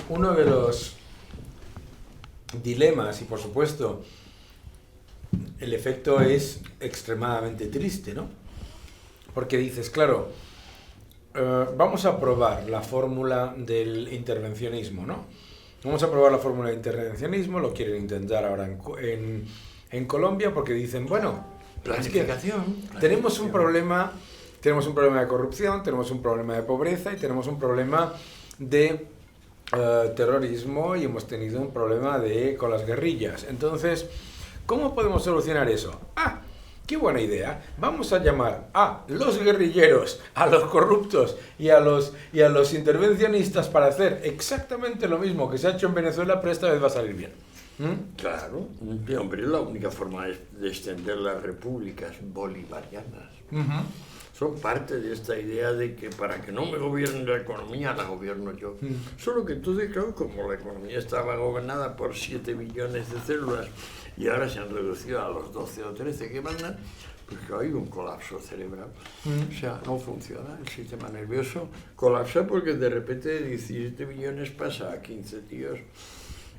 uno de los dilemas, y por supuesto el efecto es extremadamente triste, ¿no? Porque dices, claro, vamos a probar la fórmula del intervencionismo, ¿no? Vamos a probar la fórmula del intervencionismo, lo quieren intentar ahora en Colombia porque dicen, bueno, planificación. Tenemos un problema de corrupción, tenemos un problema de pobreza y tenemos un problema de terrorismo y hemos tenido un problema con las guerrillas. Entonces, ¿cómo podemos solucionar eso? ¡Qué buena idea! Vamos a llamar a los guerrilleros, a los corruptos y a los intervencionistas para hacer exactamente lo mismo que se ha hecho en Venezuela, pero esta vez va a salir bien. Claro, hombre, es la única forma de extender las repúblicas bolivarianas. Son parte de esta idea de que para que no me gobierne la economía, la gobierno yo. Solo que entonces, claro, como la economía estaba gobernada por 7 billones de células y ahora se han reducido a los 12 o 13 que mandan, pues que hay un colapso cerebral. O sea, no funciona el sistema nervioso. Colapsa porque de repente de 17 billones pasa a 15 tíos.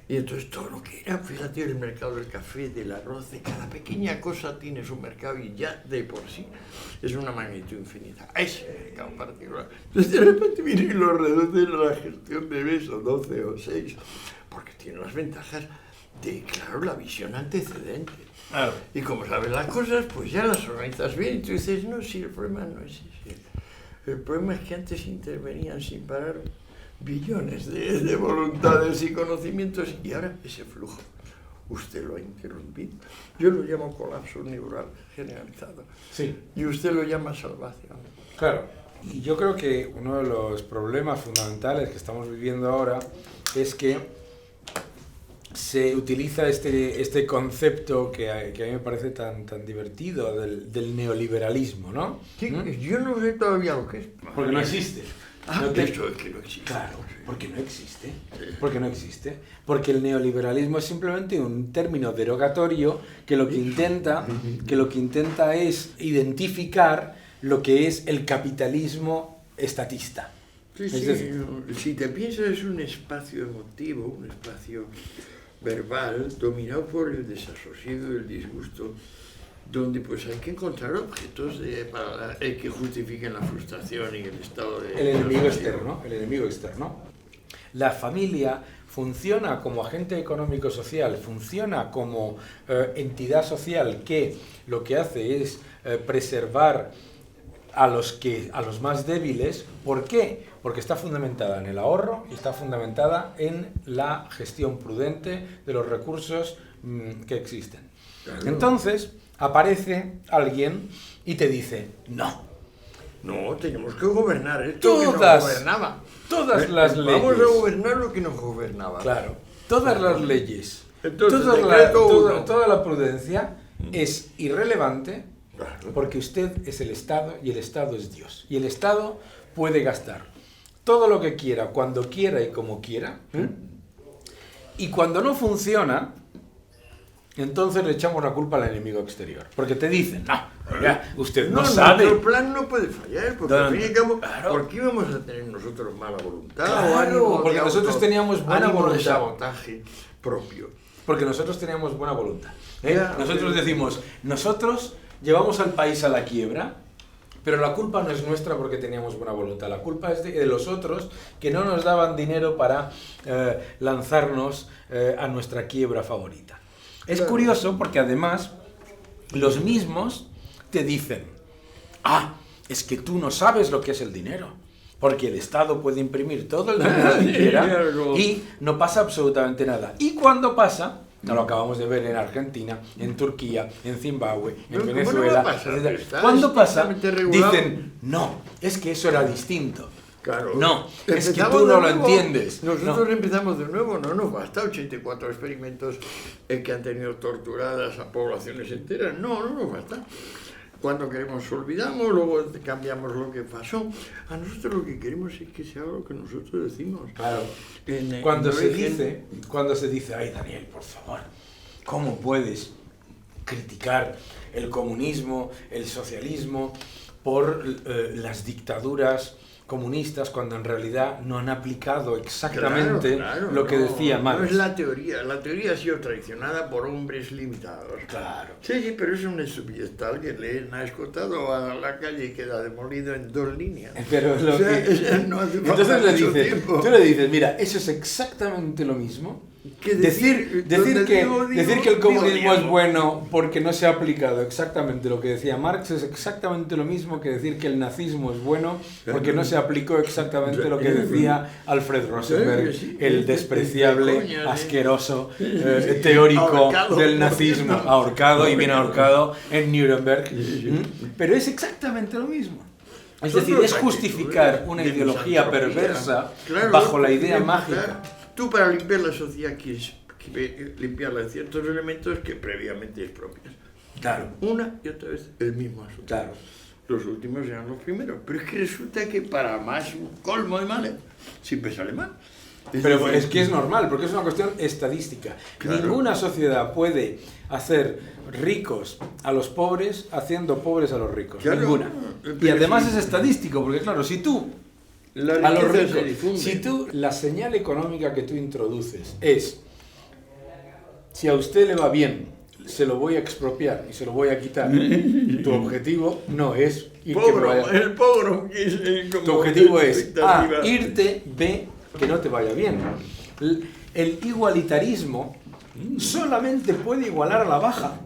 Y entonces todo lo que era, fíjate, el mercado del café, del arroz, de cada pequeña cosa tiene su mercado y ya de por sí es una magnitud infinita. Ese mercado particular. Entonces de repente vienen y lo reducen a la gestión de mes o 12 o 6, porque tiene las ventajas de, claro, la visión antecedente. Claro. Y como sabes las cosas, pues ya las organizas bien y tú dices, no, sí, el problema no es ese. El problema es que antes intervenían sin parar billones de voluntades y conocimientos y ahora ese flujo usted lo ha interrumpido. Yo lo llamo colapso neural generalizado. Sí. Y usted lo llama salvación. Claro. Y yo creo que uno de los problemas fundamentales que estamos viviendo ahora es que se utiliza este concepto que a mí me parece tan divertido del neoliberalismo, ¿no? Sí, yo no sé todavía lo que es. Porque no existe. Eso es que no existe. Claro, porque no existe. Porque no existe. Porque el neoliberalismo es simplemente un término derogatorio que lo que intenta es identificar lo que es el capitalismo estatista. Sí, sí. Decir, si te piensas, es un espacio emotivo, un espacio verbal dominado por el desasosiego y el disgusto, donde pues hay que encontrar objetos que justifiquen la frustración y el estado de... El enemigo externo. La familia funciona como agente económico social, funciona como entidad social que lo que hace es preservar a los más débiles. ¿Por qué? Porque está fundamentada en el ahorro y está fundamentada en la gestión prudente de los recursos que existen. Claro. Entonces aparece alguien y te dice, no, tenemos que gobernar esto que nos gobernaba. Todas las leyes. Vamos a gobernar lo que nos gobernaba. Claro, todas las leyes, entonces, toda la prudencia es irrelevante, claro, porque usted es el Estado y el Estado es Dios. Y el Estado puede gastar todo lo que quiera, cuando quiera y como quiera. Y cuando no funciona, entonces le echamos la culpa al enemigo exterior. Porque te dicen, usted no sabe. Nuestro plan no puede fallar, porque al fin y al cabo, ¿por qué íbamos a tener nosotros mala voluntad? Claro, porque nosotros teníamos buena voluntad. De sabotaje propio. Porque nosotros teníamos buena voluntad. Nosotros decimos, nosotros llevamos al país a la quiebra, pero la culpa no es nuestra porque teníamos buena voluntad. La culpa es de los otros que no nos daban dinero para lanzarnos a nuestra quiebra favorita. Es curioso porque además los mismos te dicen, es que tú no sabes lo que es el dinero, porque el Estado puede imprimir todo el dinero que quiera y no pasa absolutamente nada. Y cuando pasa, lo acabamos de ver en Argentina, en Turquía, en Zimbabue, en Venezuela. Cuando pasa, dicen, no, es que eso era distinto. Claro. No, es que tú no lo entiendes. Nosotros empezamos de nuevo, no nos basta 84 experimentos que han tenido torturadas a poblaciones enteras. No nos basta. Cuando queremos olvidamos, luego cambiamos lo que pasó. A nosotros lo que queremos es que se haga lo que nosotros decimos. Claro. Cuando se dice, ay Daniel, por favor, ¿cómo puedes criticar el comunismo, el socialismo, por las dictaduras comunistas cuando en realidad no han aplicado exactamente lo que no, decía Marx. No es la teoría ha sido traicionada por hombres limitados. Claro. Sí, pero es un estupidez tal que le ha escotado a la calle y queda demolido en 2 líneas. Pero lo no hace falta entonces mucho tiempo. tú le dices, mira, eso es exactamente lo mismo. Decir que el comunismo es bueno porque no se ha aplicado exactamente lo que decía Marx es exactamente lo mismo que decir que el nazismo es bueno porque no se aplicó exactamente lo que decía Alfred Rosenberg, el despreciable, asqueroso teórico del nazismo, ahorcado y bien ahorcado en Nuremberg. Pero es exactamente lo mismo. Es decir, es justificar una ideología perversa bajo la idea mágica. Tú para limpiar la sociedad quieres limpiarla de ciertos elementos que previamente es propias. Claro. Una y otra vez el mismo asunto. Claro. Los últimos eran los primeros. Pero es que resulta que para más colmo de males, siempre sale mal. Pero es que es normal, porque es una cuestión estadística. Claro. Ninguna sociedad puede hacer ricos a los pobres haciendo pobres a los ricos. Claro. Ninguna. Y además es estadístico, porque claro, si tú a los ricos, si tú, la señal económica que tú introduces es, si a usted le va bien, se lo voy a expropiar y se lo voy a quitar, tu objetivo no es ir que me vaya. El pogrom tu objetivo es A, irte, B, que no te vaya bien. El igualitarismo solamente puede igualar a la baja.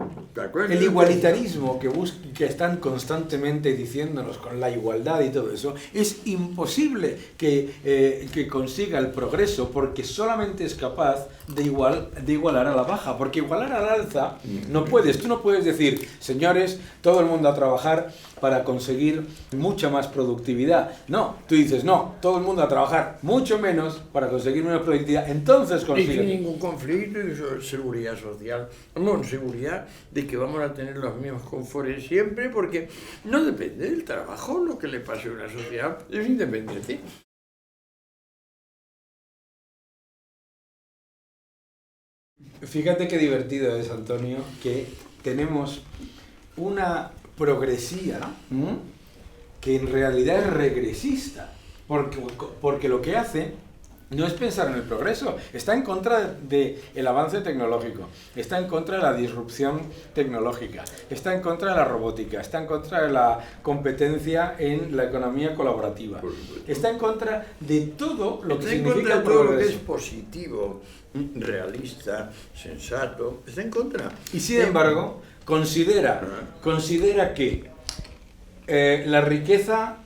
El igualitarismo que están constantemente diciéndonos con la igualdad y todo eso, es imposible que consiga el progreso porque solamente es capaz de igualar a la baja. Porque igualar al alza no puedes. Tú no puedes decir, señores, todo el mundo a trabajar para conseguir mucha más productividad. No, tú dices, no, todo el mundo a trabajar mucho menos para conseguir menos productividad. Entonces consigues. Sin ningún conflicto y seguridad social. No, seguridad de que vamos a tener los mismos confortes siempre, porque no depende del trabajo lo que le pase a una sociedad, es independiente. Fíjate qué divertido es, Antonio, que tenemos una progresía que en realidad es regresista, porque lo que hace no es pensar en el progreso, está en contra del avance tecnológico, está en contra de la disrupción tecnológica, está en contra de la robótica, está en contra de la competencia en la economía colaborativa, está en contra de todo lo que significa el progreso. Está en contra de todo lo que es positivo, realista, sensato, está en contra. Y sin embargo, considera que la riqueza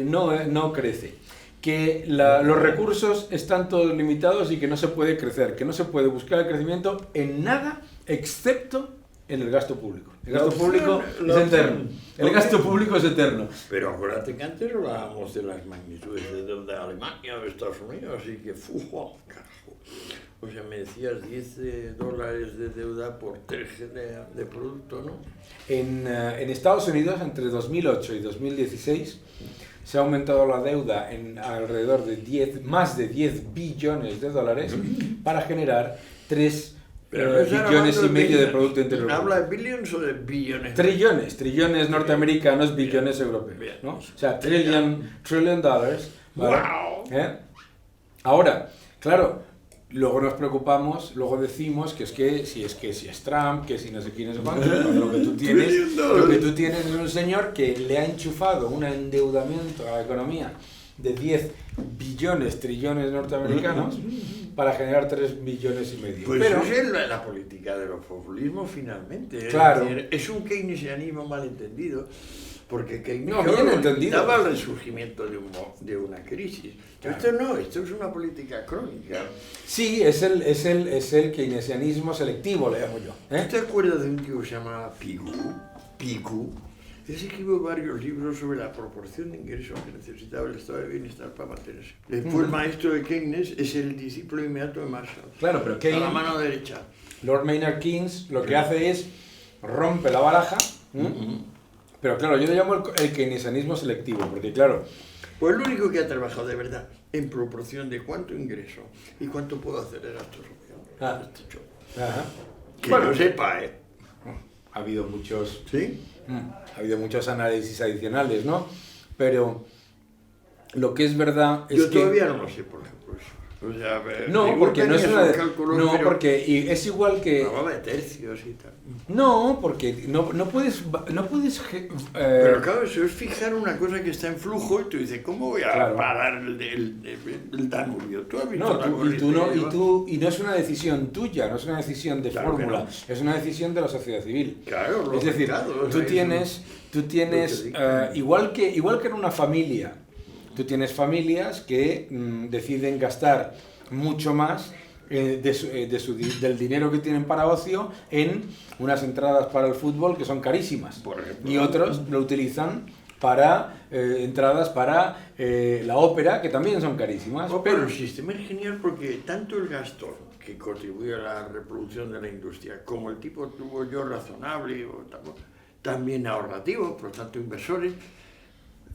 no crece, que los recursos están todos limitados y que no se puede crecer, que no se puede buscar el crecimiento en nada excepto en el gasto público. El gasto público es eterno. El gasto público es eterno. Pero acuérdate que antes hablábamos de las magnitudes de deuda de Alemania o de Estados Unidos, así que carajo. O sea, me decías $10 de deuda por 3 de producto, ¿no? En Estados Unidos, entre 2008 y 2016, se ha aumentado la deuda en alrededor de más de 10 billones de dólares para generar 3 billones y medio de Producto Interior Bruto. ¿Habla de billions o de billones? Trillones norteamericanos, billones europeos, ¿no? O sea, trillion dollars, ¿vale? Wow. Ahora, claro, luego nos preocupamos, luego decimos que si es Trump, que si no sé quién es cuánto, lo que tú tienes es un señor que le ha enchufado un endeudamiento a la economía de 10 billones, trillones norteamericanos para generar 3 billones y medio. Pues pero eso es la política de los populismos finalmente. Claro. Es decir, es un keynesianismo malentendido. Porque Keynes daba el resurgimiento de una crisis. Claro. Esto es una política crónica. Sí, es el keynesianismo selectivo, le llamo yo. ¿Tú te acuerdas de un tío que se llama Picou? Ese escribió varios libros sobre la proporción de ingresos que necesitaba el estado de bienestar para mantenerse. Después el maestro de Keynes es el discípulo inmediato de Marshall. Claro, pero Keynes, a la mano derecha. Lord Maynard Keynes lo que hace es rompe la baraja. Pero claro, yo le llamo el keynesianismo selectivo, porque claro... Pues lo único que ha trabajado de verdad en proporción de cuánto ingreso y cuánto puedo hacer de gastos sociales. Que bueno, lo sepa, Ha habido muchos... ¿Sí? Ha habido muchos análisis adicionales, ¿no? Pero lo que es verdad es Yo que... todavía no lo sé, por ejemplo, eso. O sea, No, porque no es una... No, pero porque y es igual que... hablaba de tercios y tal. No, porque no puedes... Pero claro, eso es fijar una cosa que está en flujo y tú dices, ¿cómo voy a Claro. parar el Danubio? ¿Tú has visto No, la y corriente? no es una decisión tuya, no es una decisión de Claro que fórmula, no. es una decisión de la sociedad civil. Claro, Es decir, mercados, tú ahí tienes igual que en una familia, tú tienes familias que deciden gastar mucho más del dinero que tienen para ocio en unas entradas para el fútbol que son carísimas. Por ejemplo. Y otros lo utilizan para entradas para la ópera, que también son carísimas. Pero el sistema es genial porque tanto el gasto que contribuye a la reproducción de la industria como el tipo tuvo yo razonable o también ahorrativo, por lo tanto inversores,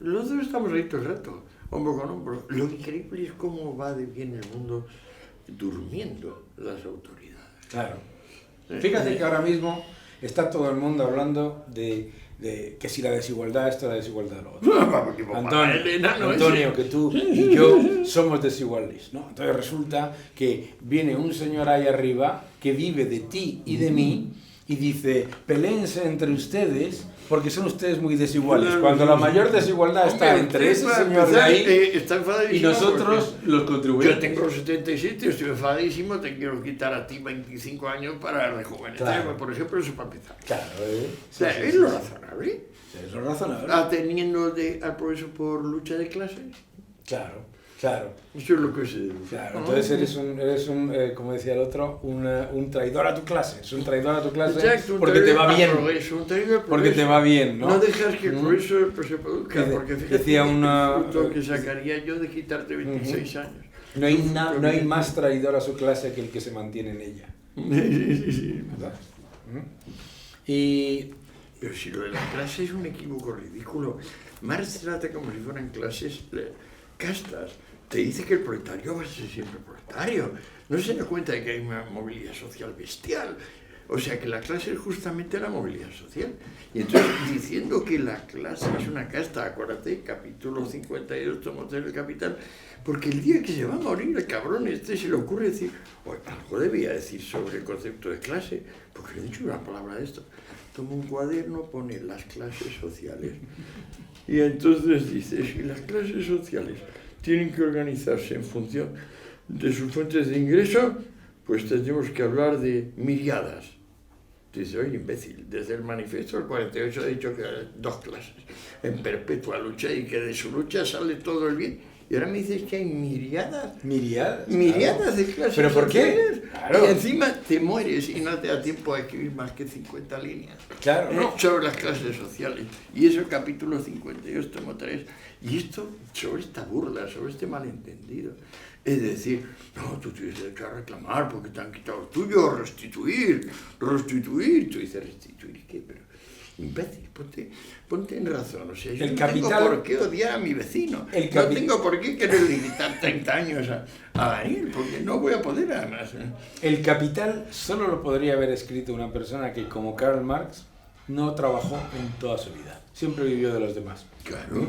los dos estamos ahí todo el rato, hombro con hombro. Lo increíble es cómo va de bien el mundo durmiendo las autoridades. Claro. Fíjate que ahora mismo está todo el mundo hablando de que si la desigualdad esto, la desigualdad lo otro. Antonio, que tú y yo somos desiguales, ¿no? Entonces resulta que viene un señor ahí arriba que vive de ti y de mí y dice, peléense entre ustedes porque son ustedes muy desiguales. Cuando la mayor desigualdad está entre ese señor de ahí y nosotros los contribuyentes. Yo tengo 77, estoy enfadísimo, te quiero quitar a ti 25 años para rejuvenecerme, claro. Por ejemplo, eso para empezar. Claro, o sea, es lo razonable. Es lo razonable. Ateniendo al progreso por lucha de clases. Claro. Eso es lo que se debe. Claro, entonces eres un como decía el otro, un traidor a tu clase. Es un traidor a tu clase. Exacto, porque te va bien. Porque te va bien, ¿no? No dejas que el progreso se produzca. Porque fíjate decía el fruto que sacaría yo de quitarte 26 años. No hay más traidor a su clase que el que se mantiene en ella. Sí. ¿Verdad? Pero si lo de la clase es un equívoco ridículo. Marx trata como si fueran clases castas. Te dice que el proletario va a ser siempre proletario. No se da cuenta de que hay una movilidad social bestial. O sea, que la clase es justamente la movilidad social. Y entonces, diciendo que la clase es una casta, acuérdate, capítulo 52, tomo 3 del Capital, porque el día que se va a morir el cabrón se le ocurre decir, algo debía decir sobre el concepto de clase, porque no he dicho una palabra de esto. Toma un cuaderno, pone las clases sociales. Y entonces dice, si las clases sociales tienen que organizarse en función de sus fuentes de ingreso, pues tendremos que hablar de miriadas. Dice, oye, imbécil, desde el manifiesto del 48 ha dicho que hay 2 clases en perpetua lucha y que de su lucha sale todo el bien. Y ahora me dices que hay miriadas. Miriadas de clases. ¿Pero por qué? Claro. Y encima te mueres y no te da tiempo a escribir más que 50 líneas. Claro, ¿no? Sobre las clases sociales. Y eso capítulo 52, tomo 3. Y esto sobre esta burla, sobre este malentendido. Es decir, no, tú tienes derecho a reclamar porque te han quitado lo tuyo, restituir. Tú dices, ¿restituir qué? Pero, imbécil, ponte en razón. O sea, yo no tengo por qué odiar a mi vecino. No tengo por qué querer limitar 30 años a Daniel, porque no voy a poder además. El Capital solo lo podría haber escrito una persona que, como Karl Marx, no trabajó en toda su vida. Siempre vivió de los demás. Claro.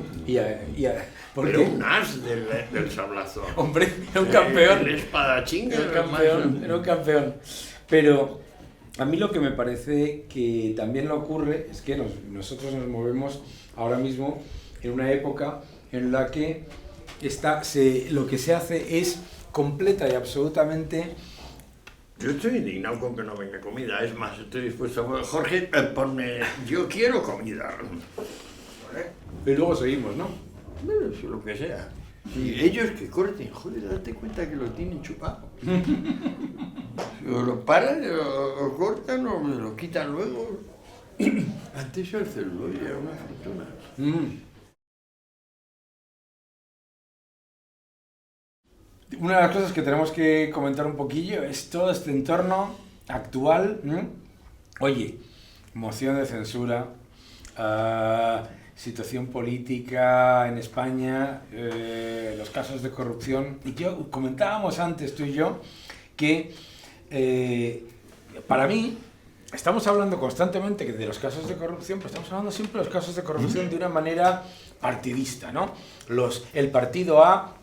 Pero un as del sablazo. Hombre, era un campeón. El espadachín. Era un campeón. Pero a mí lo que me parece que también le ocurre es que nosotros nos movemos ahora mismo en una época en la que lo que se hace es completa y absolutamente... Yo estoy indignado con que no venga comida. Es más, estoy dispuesto a... Jorge, ponme... Yo quiero comida. Y luego seguimos, ¿no? Bueno, eso lo que sea. Y ellos que corten, joder, date cuenta que lo tienen chupado. O lo paran, o cortan, o me lo quitan luego. Antes el celuloide era una fortuna. Una de las cosas que tenemos que comentar un poquillo es todo este entorno actual. Oye, moción de censura, situación política en España, los casos de corrupción. Y comentábamos antes tú y yo que para mí estamos hablando constantemente de los casos de corrupción, pero estamos hablando siempre de los casos de corrupción de una manera partidista, ¿no? El partido A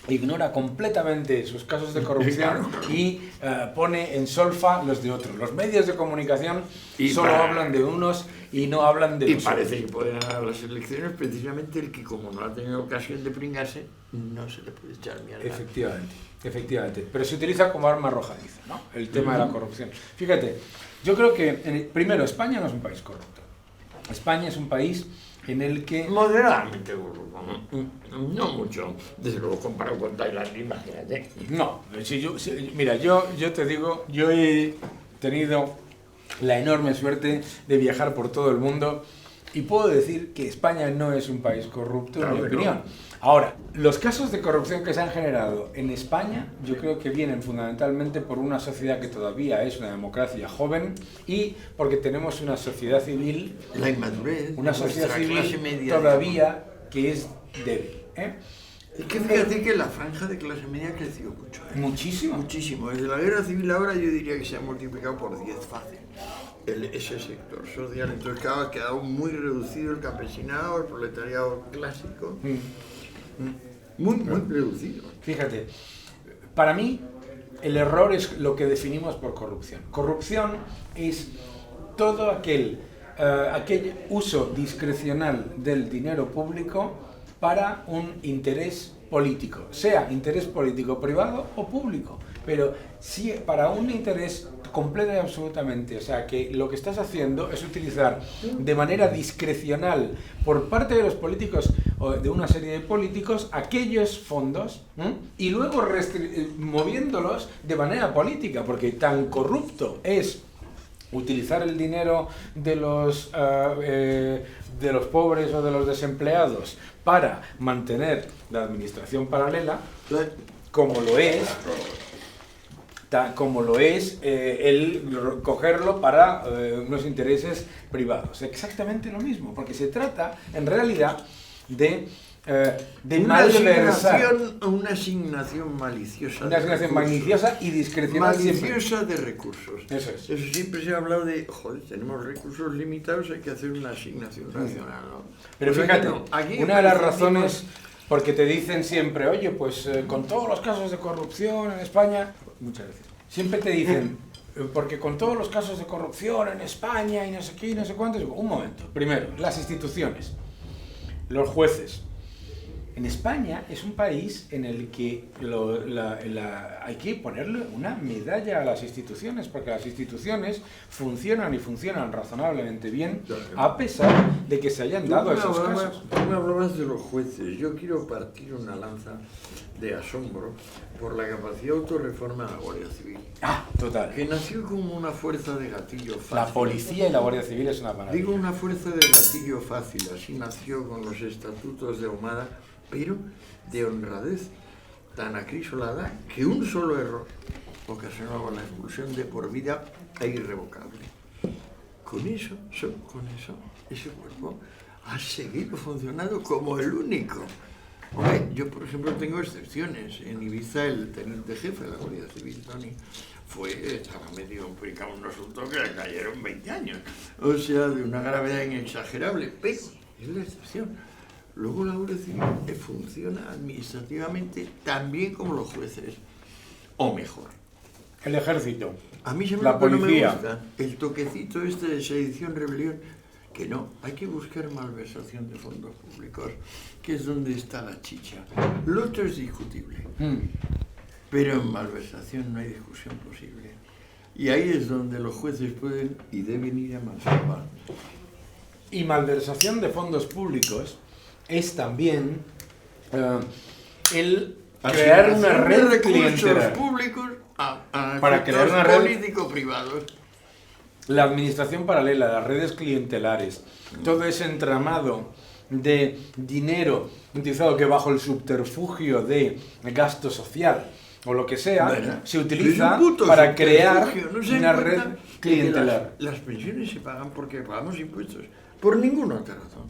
ignora completamente sus casos de corrupción y pone en solfa los de otros. Los medios de comunicación solo hablan de unos y no hablan de los otros. Y parece que puede ganar las elecciones precisamente el que, como no ha tenido ocasión de pringarse, no se le puede echar mierda. Efectivamente. Pero se utiliza como arma arrojadiza, ¿no? El tema de la corrupción. Fíjate, yo creo que, primero, España no es un país corrupto. España es un país en el que... Moderadamente corrupto. No mucho. Desde luego, comparado con Tailandia, imagínate. No, mira, yo te digo, yo he tenido la enorme suerte de viajar por todo el mundo y puedo decir que España no es un país corrupto, en mi opinión. Ahora, los casos de corrupción que se han generado en España, yo creo que vienen fundamentalmente por una sociedad que todavía es una democracia joven y porque tenemos una sociedad civil, la inmadurez, una sociedad civil todavía que es débil. Es que fíjate que la franja de clase media ha crecido mucho. Muchísimo. Muchísimo. Desde la guerra civil ahora yo diría que se ha multiplicado por 10 fácil ese sector social. Entonces claro, ha quedado muy reducido el campesinado, el proletariado clásico. Muy reducido. Fíjate, para mí el error es lo que definimos por corrupción. Corrupción es todo aquel uso discrecional del dinero público para un interés político, sea interés político privado o público, pero sí para un interés completo y absolutamente, o sea que lo que estás haciendo es utilizar de manera discrecional por parte de los políticos o de una serie de políticos aquellos fondos y luego moviéndolos de manera política, porque tan corrupto es utilizar el dinero de los pobres o de los desempleados para mantener la administración paralela, como lo es el cogerlo para unos intereses privados. Exactamente lo mismo, porque se trata en realidad de malversar. Una asignación maliciosa. Una asignación maliciosa y discrecional. Maliciosa de recursos. Eso es. Eso siempre se ha hablado de, joder, tenemos recursos limitados, hay que hacer una asignación racional, ¿no? Pero pues fíjate, una de las razones, porque te dicen siempre, oye, pues con todos los casos de corrupción en España, muchas veces, siempre te dicen, porque con todos los casos de corrupción en España y no sé qué y no sé cuántos, un momento, primero, las instituciones, los jueces. En España es un país en el que hay que ponerle una medalla a las instituciones, porque las instituciones funcionan y funcionan razonablemente bien, a pesar de que se hayan dado esos casos. Tú me hablabas de los jueces. Yo quiero partir una lanza de asombro por la capacidad de autorreforma de la Guardia Civil. Ah, total. Que nació como una fuerza de gatillo fácil. La policía y la Guardia Civil es una maravilla. Digo una fuerza de gatillo fácil, así nació con los estatutos de Ahumada, pero de honradez tan acrisolada que un solo error ocasionaba la expulsión de por vida e irrevocable. Con eso, ese cuerpo ha seguido funcionando como el único. Hombre, yo por ejemplo tengo excepciones. En Ibiza el teniente jefe de la Guardia Civil, Tony, estaba medio implicado en un asunto que le cayeron 20 años. O sea, de una gravedad inexagerable, pero es la excepción. Luego la Guardia Civil funciona administrativamente tan bien como los jueces, o mejor. El ejército, a mí la policía. No me gusta el toquecito de sedición, rebelión, que no, hay que buscar malversación de fondos públicos, que es donde está la chicha. Lo otro es discutible, pero en malversación no hay discusión posible. Y ahí es donde los jueces pueden y deben ir a mansalvar. Y malversación de fondos públicos es también el crear una red clientelar públicos para crear una red político-privados. La administración paralela, las redes clientelares, todo ese entramado de dinero utilizado que bajo el subterfugio de gasto social o lo que sea, se utiliza para crear una red clientelar. Las pensiones se pagan porque pagamos impuestos, por ninguna otra razón.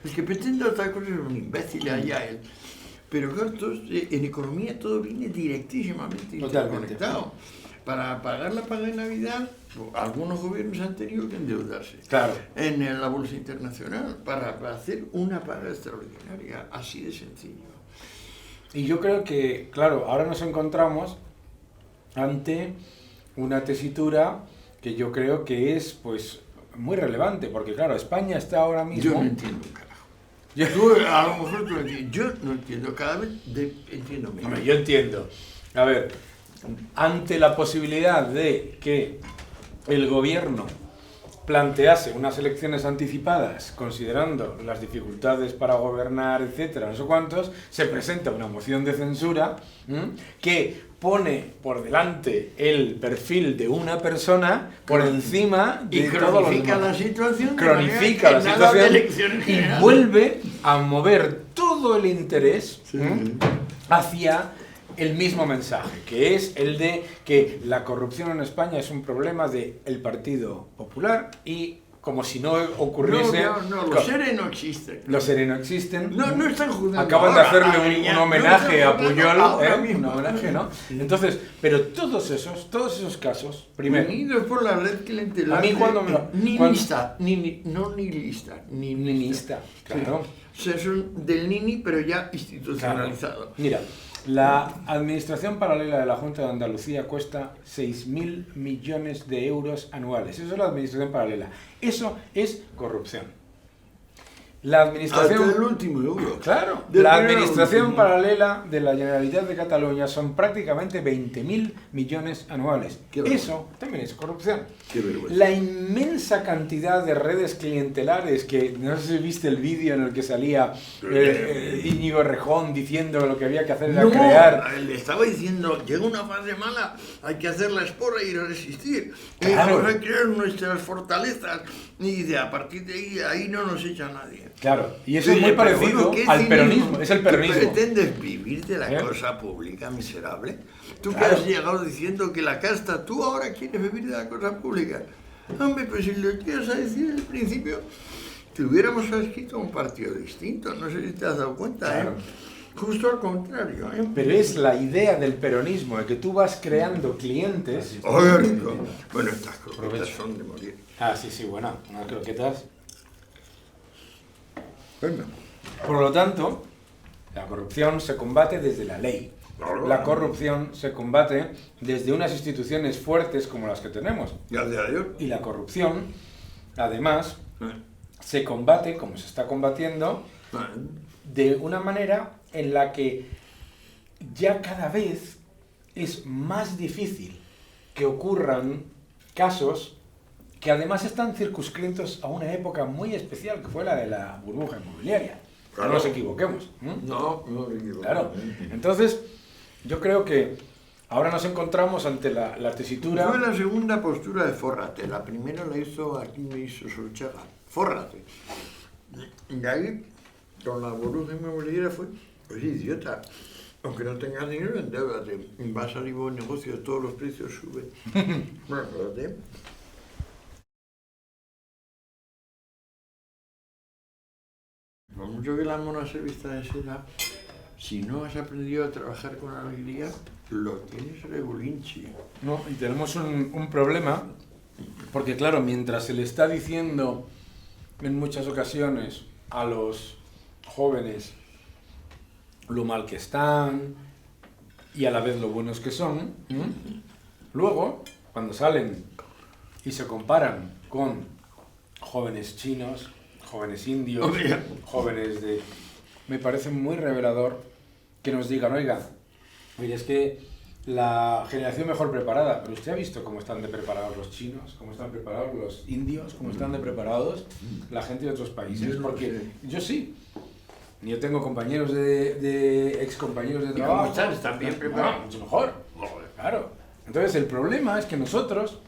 El que pretende otra cosa es un imbécil, allá él. Pero claro, en economía todo viene directísimamente interconectado. para pagar la paga de Navidad, algunos gobiernos han tenido que endeudarse en la bolsa internacional para hacer una paga extraordinaria, así de sencillo. Y yo creo que, claro, ahora nos encontramos ante una tesitura que yo creo que es, pues, muy relevante, porque, claro, España está ahora mismo... Yo no entiendo, carajo. A lo mejor tú lo entiendes. Yo no entiendo, cada vez entiendo menos. Hombre, yo entiendo. A ver, ante la posibilidad de que el gobierno plantease unas elecciones anticipadas, considerando las dificultades para gobernar, etcétera, no sé cuántos, se presenta una moción de censura que pone por delante el perfil de una persona por encima de todo lo demás. La situación, cronifica la situación y vuelve a mover todo el interés hacia el mismo mensaje, que es el de que la corrupción en España es un problema del Partido Popular y como si no ocurriese... No, los seres no existen. Los seres no existen. No están juzgando. Acaban de hacerle un homenaje a Puyol, un homenaje, ¿no? Entonces, pero todos esos casos, primero... Unidos por la red clientelar. A mí cuando me no nihilista, ninista, claro. O sea, son del nini, pero ya institucionalizado. Claro. Mira, la administración paralela de la Junta de Andalucía cuesta 6.000 millones de euros anuales. Eso es la administración paralela. Eso es corrupción. La administración... Hasta el último euro. Claro. La administración paralela de la Generalitat de Cataluña son prácticamente 20.000 millones anuales. Eso también es corrupción. Qué vergüenza. La inmensa cantidad de redes clientelares que, no sé si viste el vídeo en el que salía Íñigo Errejón diciendo que lo que había que hacer era crear... Le estaba diciendo, llega una fase mala, hay que hacer la espora y resistir. Claro. Vamos a crear nuestras fortalezas y a partir de ahí no nos echa nadie. Claro, y eso es muy parecido al peronismo, es el peronismo. ¿Tú pretendes vivir de la cosa pública, miserable? Tú que has llegado diciendo que la casta, tú ahora quieres vivir de la cosa pública. Hombre, pues si lo llegas a decir al principio, te hubiéramos escrito un partido distinto, no sé si te has dado cuenta, claro. Justo al contrario, Pero es la idea del peronismo, de que tú vas creando clientes... ¡Oye, rico! Bueno, estas croquetas son de morir. Ah, sí, bueno, unas croquetas... Bueno. Por lo tanto, la corrupción se combate desde la ley. La corrupción se combate desde unas instituciones fuertes como las que tenemos. Gracias a Dios. Y la corrupción, además, se combate, como se está combatiendo, de una manera en la que ya cada vez es más difícil que ocurran casos que además están circunscritos a una época muy especial, que fue la de la burbuja inmobiliaria. Claro. No nos equivoquemos. No nos equivoquemos. Claro. Entonces, yo creo que ahora nos encontramos ante la tesitura... Fue la segunda postura de Fórrate. La primera la hizo Solchaga. Fórrate. Y ahí, con la burbuja inmobiliaria fue, pues idiota. Aunque no tengas dinero, endeudate. Va a salir buen negocio, todos los precios suben. Bueno, espérate. Por mucho que la mona se vista de seda, si no has aprendido a trabajar con alegría, lo tienes regulinchi. No, y tenemos un problema, porque claro, mientras se le está diciendo en muchas ocasiones a los jóvenes lo mal que están y a la vez lo buenos que son, luego, cuando salen y se comparan con jóvenes chinos, jóvenes indios, jóvenes de... Me parece muy revelador que nos digan, oiga, mire, es que la generación mejor preparada, pero usted ha visto cómo están de preparados los chinos, cómo están preparados los indios, cómo están de preparados la gente de otros países, porque yo sí. Yo tengo compañeros ex compañeros de trabajo. ¿Cómo están bien preparados? Mucho mejor. Claro. Entonces el problema es que nosotros,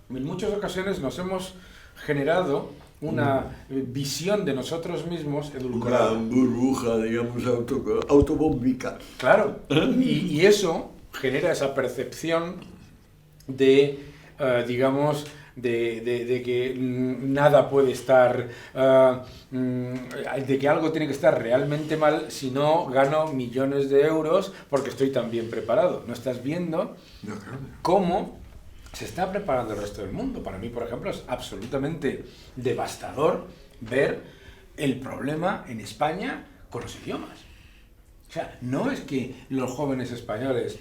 en muchas ocasiones, nos hemos generado una visión de nosotros mismos edulcorada. Una burbuja, digamos, autobómbica. Claro. Y eso genera esa percepción de, digamos, de que nada puede estar, de que algo tiene que estar realmente mal si no gano millones de euros porque estoy tan bien preparado. ¿No estás viendo cómo se está preparando el resto del mundo? Para mí, por ejemplo, es absolutamente devastador ver el problema en España con los idiomas. O sea, no es que los jóvenes españoles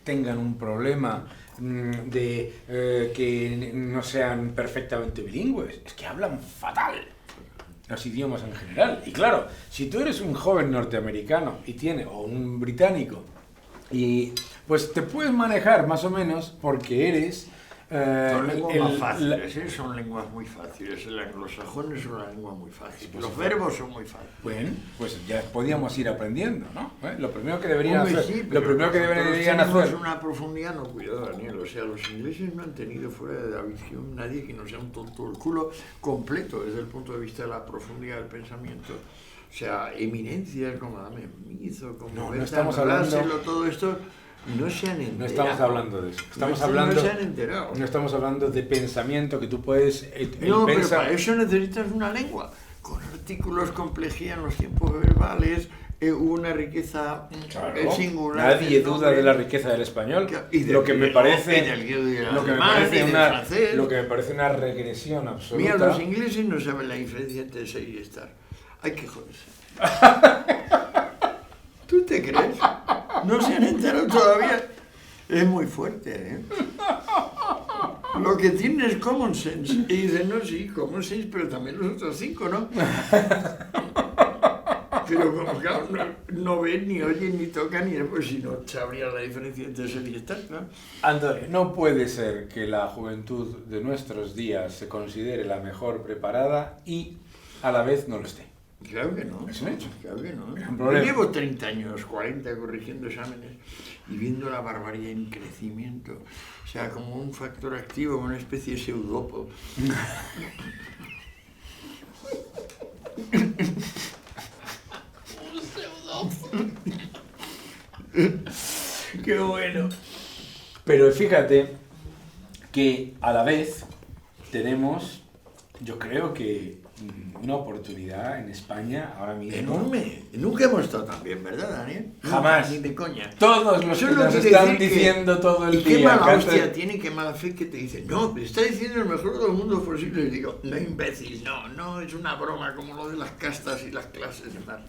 tengan un problema de que no sean perfectamente bilingües, es que hablan fatal los idiomas en general. Y claro, si tú eres un joven norteamericano o un británico, y pues te puedes manejar más o menos porque eres... son lenguas más fáciles, son lenguas muy fáciles. El anglosajón es una lengua muy fácil. Pues los verbos son muy fáciles. Bueno, pues ya podíamos ir aprendiendo, ¿no? Lo primero que deberían hacer... Sí, lo primero que deberían hacer... una profundidad, no, cuidado, Daniel. O sea, los ingleses no han tenido fuera de David Hume nadie que no sea un tonto el culo completo desde el punto de vista de la profundidad del pensamiento. O sea, eminencias como Adam Smith o como no estamos hablando... todo esto... No se han enterado. No estamos hablando de eso. No se han enterado. No estamos hablando de pensamiento que tú puedes... pero para eso necesitas una lengua. Con artículos, complejidad en los tiempos verbales, una riqueza singular. Nadie duda de la riqueza del español. Y lo que me parece francés. Lo que me parece una regresión absoluta. Mira, los ingleses no saben la diferencia entre ser y estar. Hay que joderse. ¿Tú te crees? No se han enterado todavía. Es muy fuerte, ¿eh? Lo que tiene es common sense. Y dicen, no, sí, common sense, pero también los otros 5, ¿no? Pero como claro, no ven, ni oyen, ni tocan, ni pues si no sabría la diferencia entre ser y estar, ¿no? Antonio, no puede ser que la juventud de nuestros días se considere la mejor preparada y a la vez no lo esté. Claro que no. Es un hecho. Claro que no. Es un problema. Yo llevo 30 años, 40 corrigiendo exámenes y viendo la barbarie en crecimiento. O sea, como un factor activo, una especie de pseudopo. ¡Qué bueno! Pero fíjate que a la vez tenemos, yo creo que una oportunidad en España ahora mismo. Enorme. Nunca hemos estado tan bien, ¿verdad, Daniel? Jamás. Ni de coña. Todos los que nos están diciendo todo el día. Y qué mala hostia tiene, qué mala fe que te dicen, no, está diciendo el mejor de los mundos posible. Y digo, no, imbécil, no es una broma como lo de las castas y las clases y demás.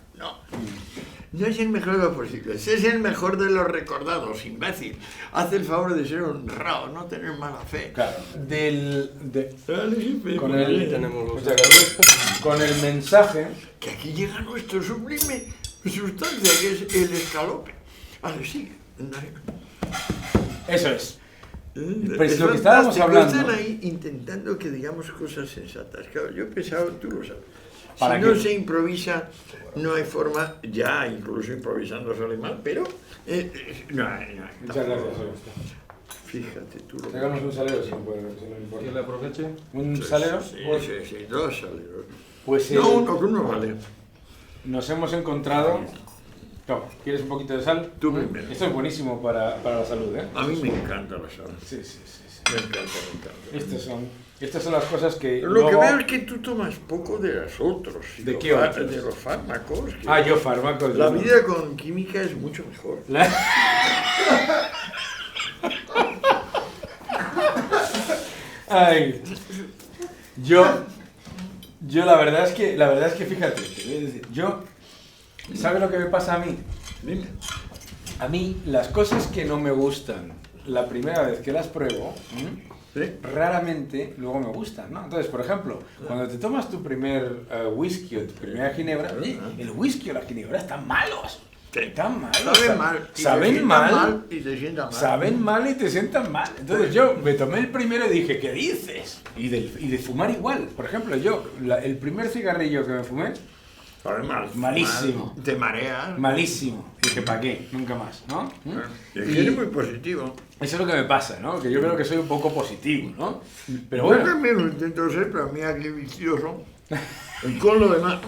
No es el mejor de los posibles, es el mejor de los recordados, imbécil. Haz el favor de ser honrado, no tener mala fe. Claro, con el mensaje que aquí llega nuestro sublime sustancia, que es el escalope. Vale, sigue. Eso es. Pero es lo que estábamos hablando. Están ahí intentando que digamos cosas sensatas. Claro, yo pensaba, tú lo sabes. Si no se improvisa, no hay forma, ya incluso improvisando sale mal, pero no hay. Muchas gracias. Fíjate tú. Hagamos un salero si no importa. ¿Que le aproveche? ¿Un salero? Sí, 2 saleros. Pues uno vale. Nos hemos encontrado... Toma, ¿quieres un poquito de sal? Tú primero. Esto es buenísimo para la salud, ¿eh? A mí me encanta la sal. Sí. Me encanta. Estas son las cosas que... Lo que veo es que tú tomas poco de los otros. ¿De qué otros? De los fármacos. Yo fármacos. La vida con química es mucho mejor. Ay, yo la verdad es que fíjate, te voy a decir, ¿sabes lo que me pasa a mí? Dime. A mí las cosas que no me gustan la primera vez que las pruebo, ¿Sí? raramente luego me gustan, ¿no? Entonces, por ejemplo, cuando te tomas tu primer whisky o tu primera ginebra, el whisky o la ginebra están malos. Están malos. Saben mal. Y te sientan mal. Saben mal y te sientan mal. Entonces yo me tomé el primero y dije, ¿qué dices? Y de fumar igual. Por ejemplo, el primer cigarrillo que me fumé, malísimo. Te mareas. Malísimo. Y dije, ¿para qué? Nunca más, ¿no? Y eres muy positivo. Eso es lo que me pasa, ¿no? Que yo creo que soy un poco positivo, ¿no? Pero bueno. Yo también lo intento ser, pero mira qué vicioso. Y con lo demás.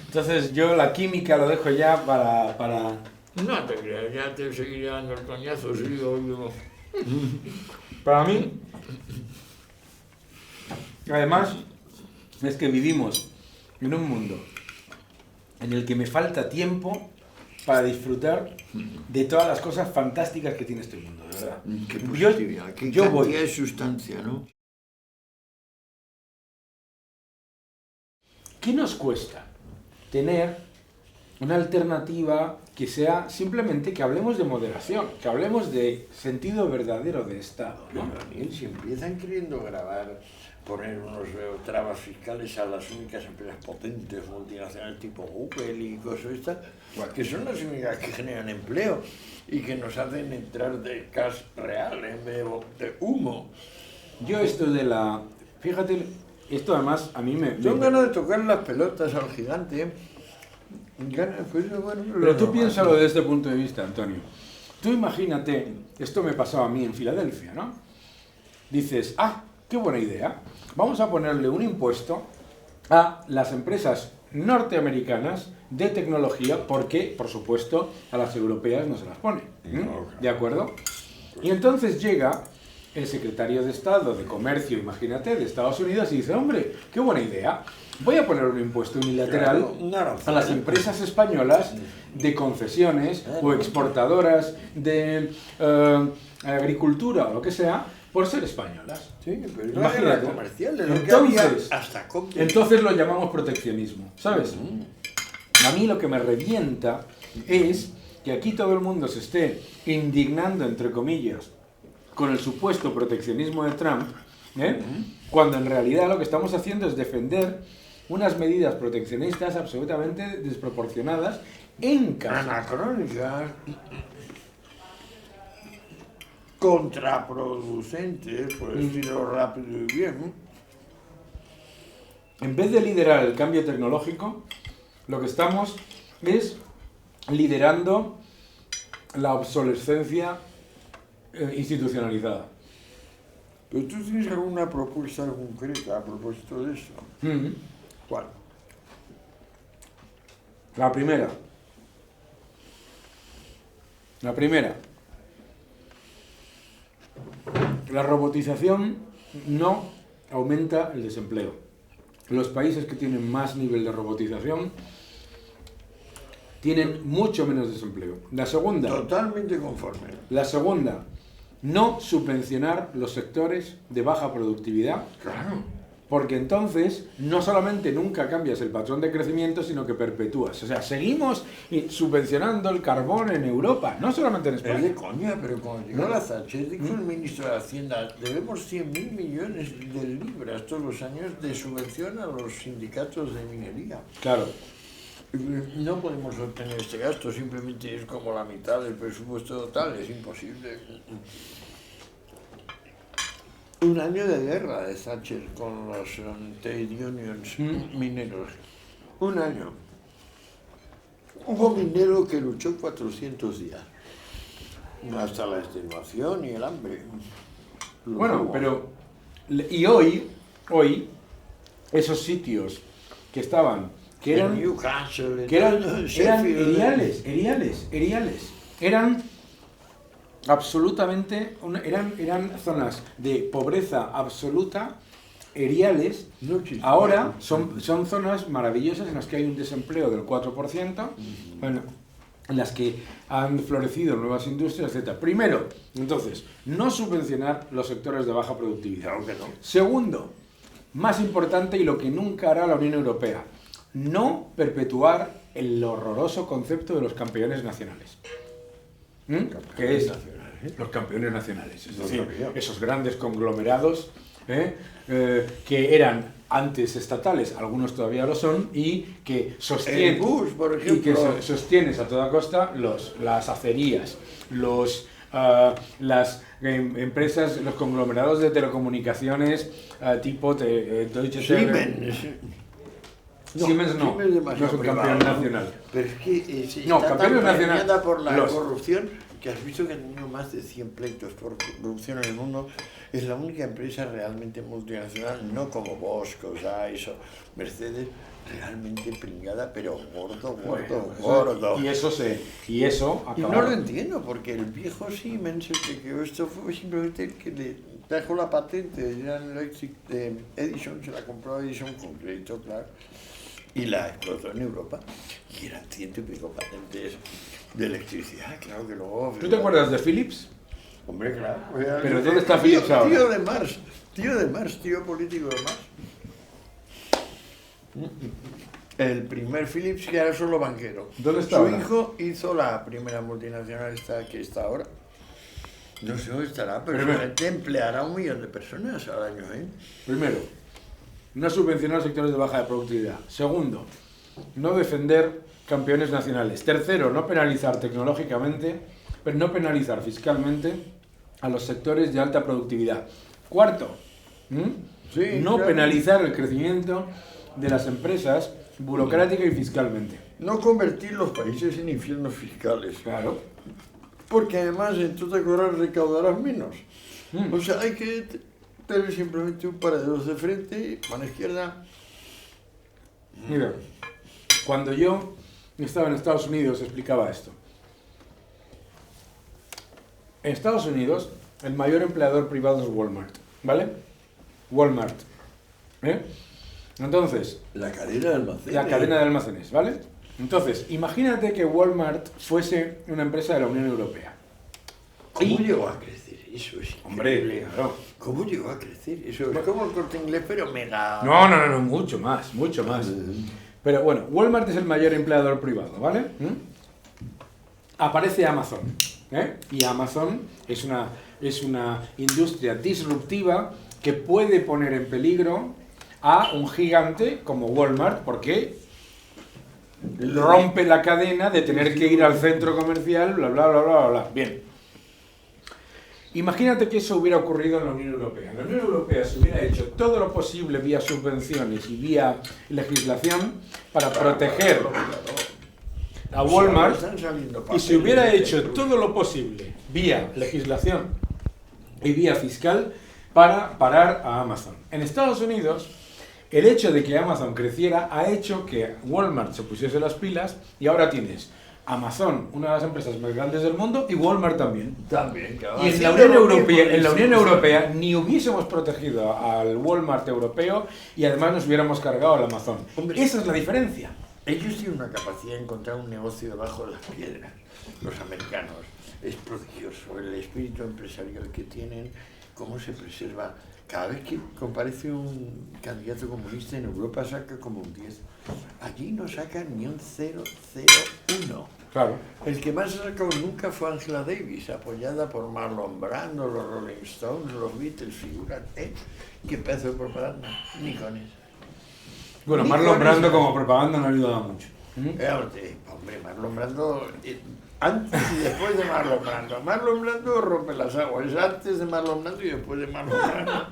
Entonces yo la química lo dejo ya para... No te creas, ya te seguiré dando el coñazo, sí, obvio. Para mí, además, es que vivimos en un mundo en el que me falta tiempo para disfrutar de todas las cosas fantásticas que tiene este mundo, de verdad. Qué positividad, qué cantidad de sustancia, ¿no? ¿Qué nos cuesta tener una alternativa que sea simplemente que hablemos de moderación, que hablemos de sentido verdadero de Estado, ¿no? Pero, Daniel, si empiezan queriendo poner unos trabas fiscales a las únicas empresas potentes multinacionales tipo Google y cosas estas, que son las únicas que generan empleo y que nos hacen entrar de cash real en vez de humo. Yo esto de la... Fíjate, esto además a mí me... Son ganas de tocar las pelotas al gigante, ¿eh? Pero tú piénsalo desde este punto de vista, Antonio. Tú imagínate, esto me pasaba a mí en Filadelfia, ¿no? Dices, qué buena idea. Vamos a ponerle un impuesto a las empresas norteamericanas de tecnología porque, por supuesto, a las europeas no se las pone. ¿De acuerdo? Y entonces llega el secretario de Estado de Comercio, imagínate, de Estados Unidos y dice, hombre, qué buena idea. Voy a poner un impuesto unilateral a las empresas españolas de concesiones o exportadoras de agricultura o lo que sea, por ser españolas. Sí, pero imagínate. Comercial, entonces lo llamamos proteccionismo, ¿sabes? A mí lo que me revienta es que aquí todo el mundo se esté indignando, entre comillas, con el supuesto proteccionismo de Trump, cuando en realidad lo que estamos haciendo es defender unas medidas proteccionistas absolutamente desproporcionadas en casa. Anacrónicas, contraproducentes, por decirlo rápido y bien. En vez de liderar el cambio tecnológico, lo que estamos es liderando la obsolescencia institucionalizada. ¿Pero tú tienes alguna propuesta concreta a propósito de eso? ¿Cuál? La primera. La robotización no aumenta el desempleo. Los países que tienen más nivel de robotización tienen mucho menos desempleo. La segunda. Totalmente conforme. La segunda, no subvencionar los sectores de baja productividad. Claro. Porque entonces no solamente nunca cambias el patrón de crecimiento, sino que perpetúas. O sea, seguimos subvencionando el carbón en Europa, no solamente en España. Es de coña, pero cuando llegó la Thatcher, dijo el ministro de Hacienda, debemos 100.000 millones de libras todos los años de subvención a los sindicatos de minería. Claro. No podemos obtener este gasto, simplemente es como la mitad del presupuesto total, es imposible. Un año de guerra de Thatcher con los trade unions mineros. Un año. Hubo minero que luchó 400 días. Hasta la extenuación y el hambre. Bueno, pero... Y hoy, esos sitios que estaban... que eran eriales. Eran absolutamente, eran zonas de pobreza absoluta, eriales. Ahora son zonas maravillosas en las que hay un desempleo del 4%, bueno, en las que han florecido nuevas industrias, etc. Primero, entonces, no subvencionar los sectores de baja productividad. Claro que no. Segundo, más importante y lo que nunca hará la Unión Europea, no perpetuar el horroroso concepto de los campeones nacionales. ¿Qué es? Los campeones nacionales, es decir, esos grandes conglomerados que eran antes estatales, algunos todavía lo son, y que sostienen, por ejemplo, y que sostienes a toda costa las acerías, las empresas, los conglomerados de telecomunicaciones tipo Deutsche Siemens. Siemens no es un campeón nacional. Pero es que está tan premiada por la corrupción que has visto que han tenido más de 100 pleitos por corrupción en el mundo. Es la única empresa realmente multinacional, no como Bosch, Zeiss o Mercedes, realmente pringada, pero gordo. Y eso Y no acabó. lo entiendo, porque el viejo Siemens, que esto fue simplemente el que le trajo la patente de General Electric de Edison, se la compró Edison con crédito, claro, y la explotó en Europa. Y eran 100 y pico patentes de electricidad, claro que luego... ¿Tú te acuerdas de Philips? Hombre, claro. Pero ¿dónde está Philips ahora? Tío de Mars, tío político de Mars. El primer Philips que era solo banquero. ¿Dónde está Su ahora? hijo hizo la primera multinacional que está ahora. No sé dónde estará, pero seguramente empleará a 1 millón de personas al año, ¿eh? Primero, no subvencionar sectores de baja productividad. Segundo, no defender campeones nacionales. Tercero, no penalizar tecnológicamente, pero no penalizar fiscalmente a los sectores de alta productividad. Cuarto, Sí, no claro. penalizar el crecimiento de las empresas burocrática y fiscalmente. No convertir los países en infiernos fiscales. Claro. Porque además entonces recaudarás menos. Mm. O sea, hay que tener simplemente un par de dedos de frente, mano izquierda. Mira, cuando yo estaba en Estados Unidos explicaba esto. En Estados Unidos, el mayor empleador privado es Walmart, ¿vale? Walmart. ¿Eh? Entonces, La cadena de almacenes. la cadena de almacenes, ¿vale? Entonces, imagínate que Walmart fuese una empresa de la Unión Europea. ¿Cómo llegó a crecer? Eso es Hombre, increíble. claro. ¿Cómo llegó a crecer? Eso es como el Corte Inglés, pero mega... No, mucho más, mucho más. Pero bueno, Walmart es el mayor empleador privado, ¿vale? Aparece Amazon, ¿eh? Y Amazon es una industria disruptiva que puede poner en peligro a un gigante como Walmart, porque rompe la cadena de tener que ir al centro comercial, bla, bla, bla, bla, bla. Bien. Imagínate que eso hubiera ocurrido en la Unión Europea. En la Unión Europea se hubiera hecho todo lo posible vía subvenciones y vía legislación para proteger a Walmart, y se hubiera hecho todo lo posible vía legislación y vía fiscal para parar a Amazon. En Estados Unidos, el hecho de que Amazon creciera ha hecho que Walmart se pusiese las pilas y ahora tienes Amazon, una de las empresas más grandes del mundo, y Walmart también. También, claro. Y en la Unión Europea ni hubiésemos protegido al Walmart europeo y además nos hubiéramos cargado al Amazon. Hombre. Esa es la diferencia. Ellos tienen una capacidad de encontrar un negocio debajo de las piedras. Los americanos. Es prodigioso el espíritu empresarial que tienen, cómo se preserva. Cada vez que comparece un candidato comunista en Europa saca como un 10. Allí no sacan ni un 0,01. Claro. El que más ha sacado nunca fue Angela Davis, apoyada por Marlon Brando, los Rolling Stones, los Beatles, figúrate. ¿Qué pedazo de propaganda? Ni con eso. Bueno, Ni Marlon con Brando eso. como propaganda no ha ayudado mucho. Hombre, Marlon Brando, antes y después de Marlon Brando. Marlon Brando rompe las aguas, es antes de Marlon Brando y después de Marlon Brando.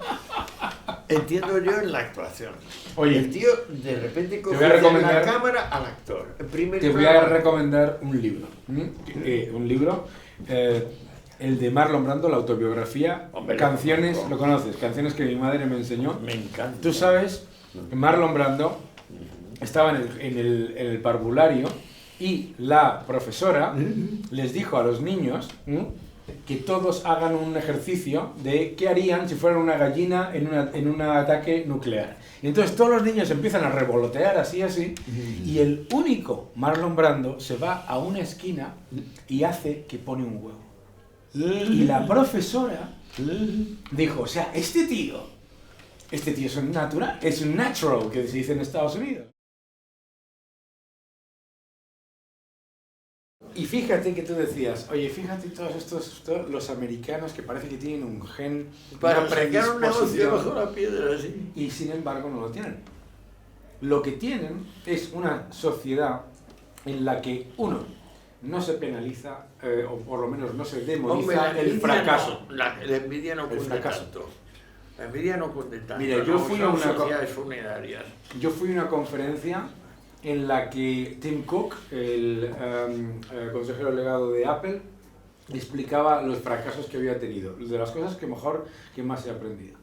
Entiendo yo en la actuación. Oye, el tío de repente coge voy a de la recomendar- cámara al actor. El primer Te voy a plano. recomendar un libro. Un libro, el de Marlon Brando, la autobiografía, Hombre, Canciones, lo lo conoces, Canciones que mi madre me enseñó. Me encanta. Tú sabes que Marlon Brando estaba en el parvulario y la profesora les dijo a los niños que todos hagan un ejercicio de qué harían si fueran una gallina en un ataque nuclear. Y entonces todos los niños empiezan a revolotear así, y el único Marlon Brando se va a una esquina y hace que pone un huevo. Y la profesora dijo, o sea, este tío es un natural, que se dice en Estados Unidos. Y fíjate que tú decías, oye, fíjate todos los americanos que parece que tienen un gen, Para una sacar un negocio predisposición, bajo la piedra, sí. y sin embargo no lo tienen. Lo que tienen es una sociedad en la que, uno, no se penaliza, o por lo menos no se demoniza Hombre, la el envidia fracaso. no, la envidia no El cunde fracaso. tanto. La envidia no cunde tanto. Mira, yo fui a son una sociedades funerarias. Yo fui a una conferencia en la que Tim Cook, el consejero delegado de Apple, explicaba los fracasos que había tenido, de las cosas que más he aprendido.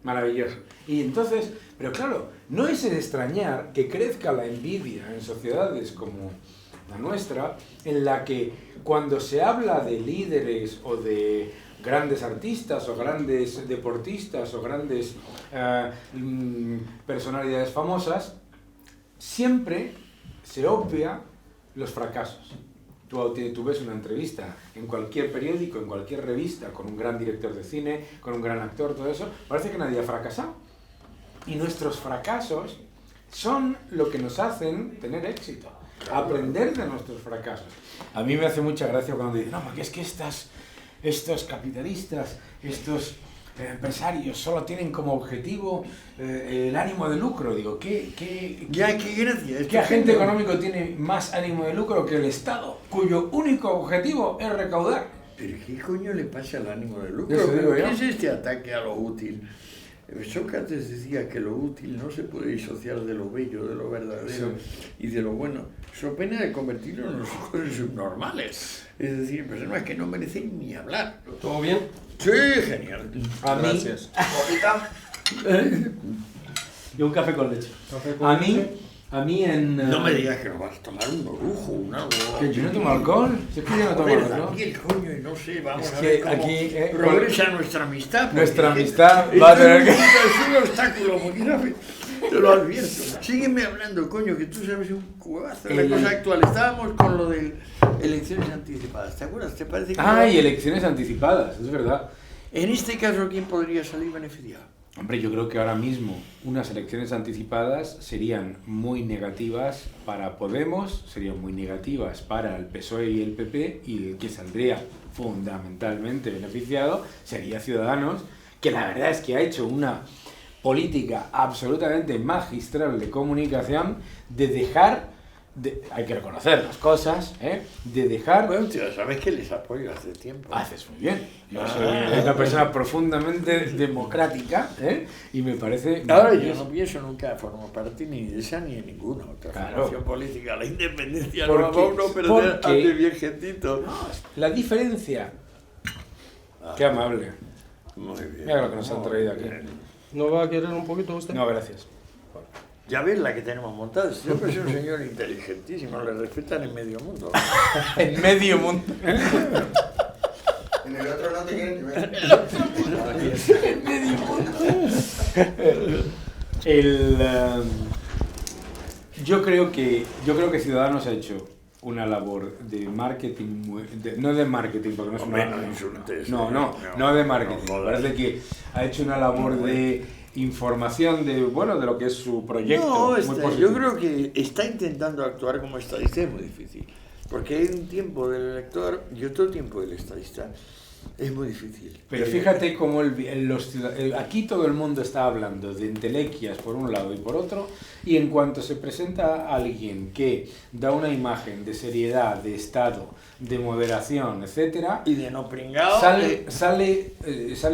Maravilloso. Y entonces, pero claro, no es de extrañar que crezca la envidia en sociedades como la nuestra, en la que cuando se habla de líderes o de grandes artistas o grandes deportistas o grandes personalidades famosas, siempre se obvia los fracasos. Tú ves una entrevista en cualquier periódico, en cualquier revista, con un gran director de cine, con un gran actor, todo eso, parece que nadie ha fracasado. Y nuestros fracasos son lo que nos hacen tener éxito, aprender de nuestros fracasos. A mí me hace mucha gracia cuando dicen, no, porque es que estos capitalistas, estos empresarios solo tienen como objetivo el ánimo de lucro. Digo, ¿qué gracia. ¿Qué agente económico tiene más ánimo de lucro que el Estado, cuyo único objetivo es recaudar? ¿Pero qué coño le pasa al ánimo de lucro? Eso digo yo. ¿Qué es este ataque a lo útil? Sócrates decía que lo útil no se puede disociar de lo bello, de lo verdadero y de lo bueno, so pena de convertirlo en nosotros en subnormales. Es decir, personas que no merecen ni hablar. ¿Todo bien? Sí, genial. Gracias. Y un café con leche. A mí en... No me digas que no vas a tomar un orujo, un algo. Que yo no tomo alcohol. Si es que yo no tomo alcohol. Aquí el coño y no sé, vamos Es a que ver cómo aquí, progresa nuestra amistad. Nuestra amistad va a tener que... Es un obstáculo muy grave. Te lo advierto. Sígueme hablando, coño, que tú sabes un cuevazo de la cosa actual. Estábamos con lo de elecciones anticipadas. ¿Te acuerdas? ¿Te parece que... y elecciones anticipadas, es verdad. En este caso, ¿quién podría salir beneficiado? Hombre, yo creo que ahora mismo unas elecciones anticipadas serían muy negativas para Podemos, serían muy negativas para el PSOE y el PP, y el que saldría fundamentalmente beneficiado sería Ciudadanos, que la verdad es que ha hecho una política absolutamente magistral de comunicación, de dejar, hay que reconocer las cosas, de dejar... Bueno, tío, sabes que les apoyo hace tiempo. Haces muy bien. Yo soy una persona profundamente democrática, y me parece... Ahora yo no pienso nunca formo parte ni de esa ni de ninguna otra formación política. La independencia no va a uno perder ante bien gentito. No, la diferencia... Qué amable. Muy bien. Mira lo que nos han traído aquí. ¿No va a querer un poquito usted? No, gracias. Ya ves la que tenemos montada. Siempre es un señor inteligentísimo, le respetan en medio mundo. En medio mundo. En el otro no te quieren ni ver. En medio mundo. Yo creo que Ciudadanos ha hecho una labor de marketing, no de marketing, porque no es Hombre, una... no insultes. No de marketing. Parece que ha hecho una labor de información de lo que es su proyecto. Yo creo que está intentando actuar como estadista, es muy difícil. Porque hay un tiempo del elector y otro tiempo del estadista. Es muy difícil. Pero fíjate cómo aquí todo el mundo está hablando de entelequias por un lado y por otro, y en cuanto se presenta alguien que da una imagen de seriedad, de Estado, de moderación, etcétera, y de no pringao, sale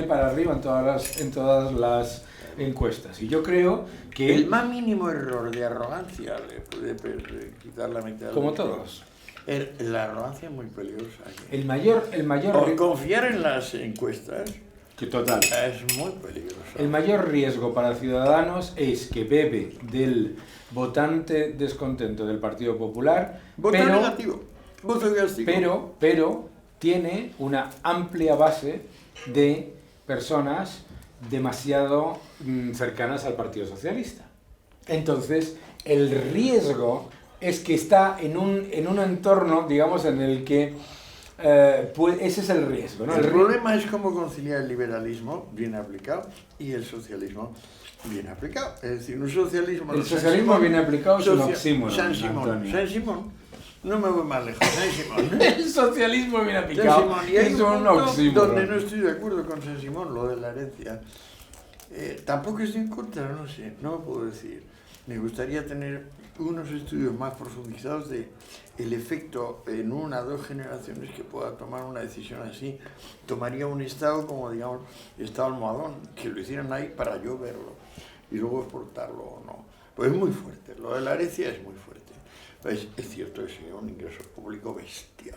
para arriba en todas las encuestas. Y yo creo que el más mínimo error de arrogancia le puede quitar la mitad. Como todos. La arrogancia es muy peligrosa. El mayor confiar en las encuestas total. Es muy peligroso. El mayor riesgo para Ciudadanos es que bebe del votante descontento del Partido Popular, voto negativo, voto castigo. Pero tiene una amplia base de personas demasiado cercanas al Partido Socialista. Entonces, el riesgo es que está en un entorno, digamos, en el que ese es el riesgo, ¿no? El problema es cómo conciliar el liberalismo bien aplicado y el socialismo bien aplicado. Es decir, un socialismo... El socialismo bien aplicado es un oxímoron. San Simón. No me voy más lejos. San Simón. El socialismo bien aplicado es un oxímoron. Donde no estoy de acuerdo con San Simón, lo de la herencia. Tampoco estoy en contra, no sé, no puedo decir. Me gustaría tener unos estudios más profundizados de el efecto en 1 o 2 generaciones que pueda tomar una decisión así. Tomaría un estado como, digamos, estado almohadón, que lo hicieran ahí para yo verlo y luego exportarlo o no. Pues es muy fuerte, lo de la herencia es muy fuerte. Pues es cierto que sería un ingreso público bestial.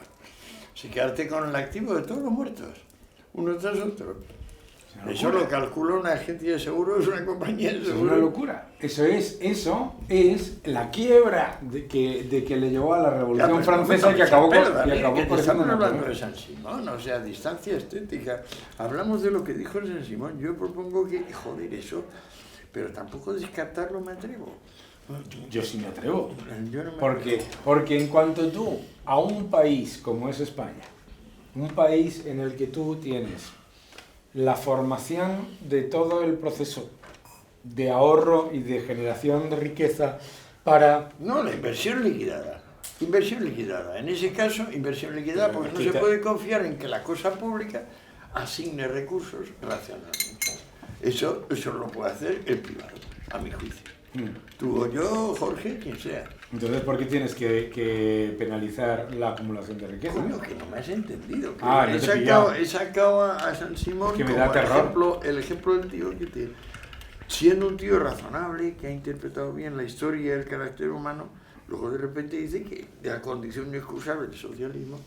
Si quedarte con el activo de todos los muertos, uno tras otro. Eso lo calcula una agencia de seguros, es una compañía de Es seguros. una locura. Eso es la quiebra de que le llevó a la Revolución Francesa y que acabó por estamos hablando de San Simón, o sea, distancia estética. Hablamos de lo que dijo San Simón. Yo propongo que, joder, eso, pero tampoco descartarlo me atrevo. Yo sí me atrevo. Yo no me Porque en cuanto tú, a un país como es España, un país en el que tú tienes la formación de todo el proceso de ahorro y de generación de riqueza para... No, la inversión liquidada. Inversión liquidada. En ese caso, inversión liquidada, porque no se puede confiar en que la cosa pública asigne recursos racionalmente. Eso lo puede hacer el privado, a mi juicio. Tú o yo, Jorge, quien sea. Entonces, ¿por qué tienes que penalizar la acumulación de riqueza? Coño, que no me has entendido. No He sacado a San Simón que me como da terror. el ejemplo del tío que siendo un tío razonable, que ha interpretado bien la historia y el carácter humano, luego de repente dice que la condición inexcusable del socialismo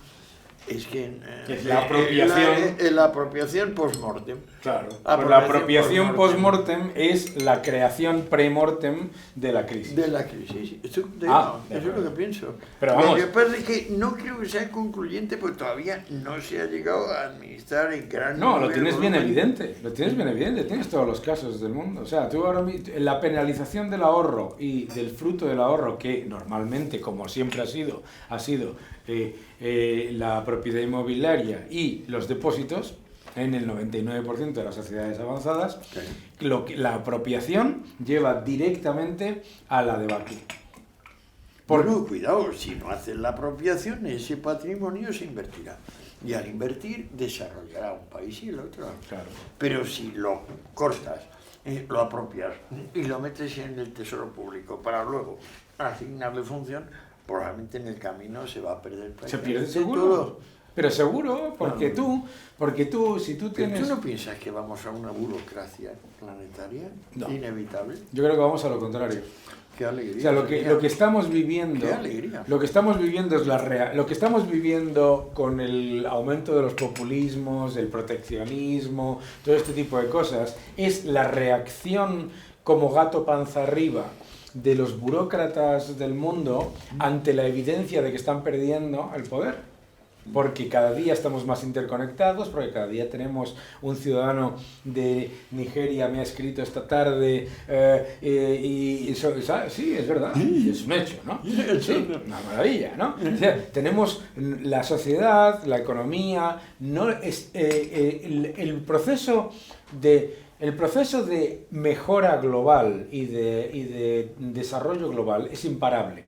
es que es la apropiación. La apropiación post-mortem. Claro, la apropiación post-mortem es la creación pre-mortem de la crisis. De la crisis. Eso es lo que pienso. Pero vamos. Lo que pasa es que no creo que sea concluyente porque todavía no se ha llegado a administrar en gran No, lo nivel, tienes bien evidente, tienes todos los casos del mundo. O sea, tú ahora mismo, la penalización del ahorro y del fruto del ahorro, que normalmente, como siempre ha sido la propiedad inmobiliaria y los depósitos, en el 99% de las sociedades avanzadas, la apropiación lleva directamente a la debacle. Bueno, cuidado, si no hacen la apropiación, ese patrimonio se invertirá. Y al invertir, desarrollará un país y el otro. Claro. Pero si lo cortas, lo apropias y lo metes en el tesoro público para luego asignarle función, probablemente en el camino se va a perder. Se pierde seguro. Pero seguro, porque tú, si tú tienes... ¿Tú no piensas que vamos a una burocracia planetaria? No. Inevitable. Yo creo que vamos a lo contrario. Qué alegría. O sea, lo que estamos viviendo... Qué alegría. Lo que estamos viviendo es lo que estamos viviendo con el aumento de los populismos, el proteccionismo, todo este tipo de cosas, es la reacción como gato panza arriba de los burócratas del mundo ante la evidencia de que están perdiendo el poder. Porque cada día estamos más interconectados, porque cada día tenemos un ciudadano de Nigeria, me ha escrito esta tarde, sí, es verdad, es un hecho, ¿no? Sí, una maravilla, ¿no? O sea, tenemos la sociedad, la economía, no es, el proceso de mejora global y de desarrollo global es imparable.